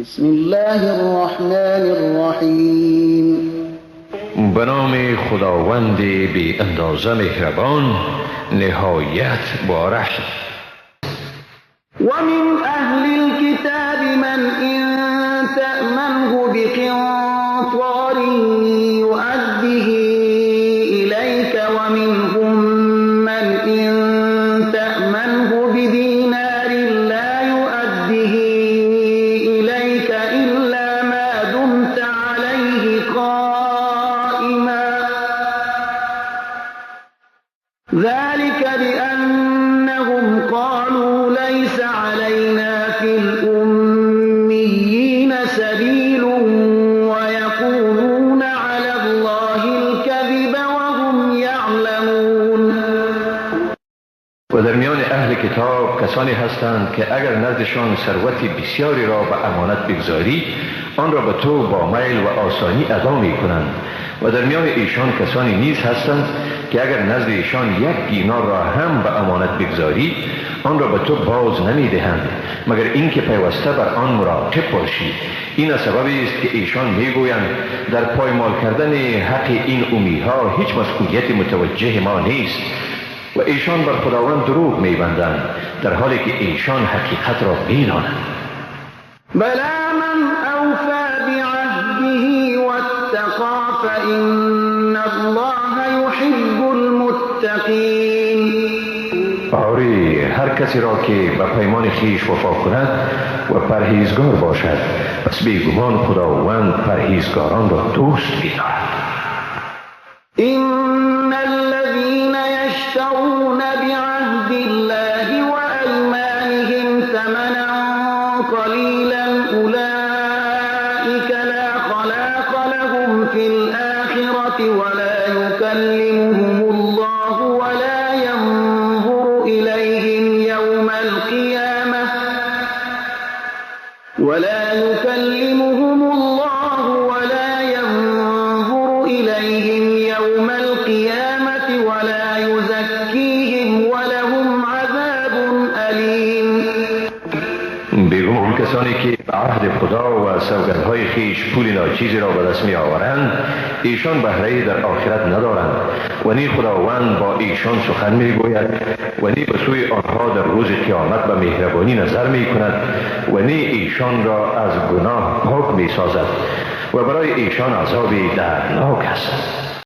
بسم الله الرحمن الرحیم. به نام خداوند بی اندازه مهربان نهایت بارش. و من اهل الكتاب من ان تأمنه بقنطار يؤده إليك ومنهم من ان تأمنه بدينار لا يؤده إليك إلا ما دمت عليه قائما ذلك بأنهم قالوا ليس علينا في الأميين سبيل ويقولون على الله الكذب وهم يعلمون. و در میان اهل کتاب کسانی هستند که اگر نزدشان ثروت بسیاری را به امانت بگذاری آن را به تو با میل و آسانی ادا می کنند و در میان ایشان کسانی نیز هستند که اگر نزد ایشان یک دینار را هم به امانت بگذاری آن را به تو باز نمی دهند مگر اینکه پیوسته بر آن مراقب باشی. این سببی است که ایشان می گویند در پایمال کردن حق این امیها هیچ مسئولیت متوجه ما نیست و ایشان بر خداوند دروغ می بندند در حالی که ایشان حقیقت را می دانند. بلا من اوفى بعهده واتقى فإن الله يحب المتقين. آری هر کسی را که به پیمان خیش وفا کند و پرهیزگار باشد پس بیگمان خداوند پرهیزگاران را دوست می‌دارد. إن الذين يشترون بعهد الله وأيمانهم ثمنا قليلا أولئك لا خلاق لهم في الآخرة ولا يكلمهم الله ولا ينظر إليهم يوم القيامة ولا يزكيهم ولهم عذاب أليم. بیگمان کسانی که به عهد خدا و سوگندهای خیش پول ناچیزی را به دست می آورند ایشان بهره در آخرت ندارند و نی خداوند با ایشان سخن می گوید و نی به سوی آنها در روز قیامت به مهربانی نظر می کند و نی ایشان را از گناه پاک می سازد و برای ایشان عذابی دردناک است.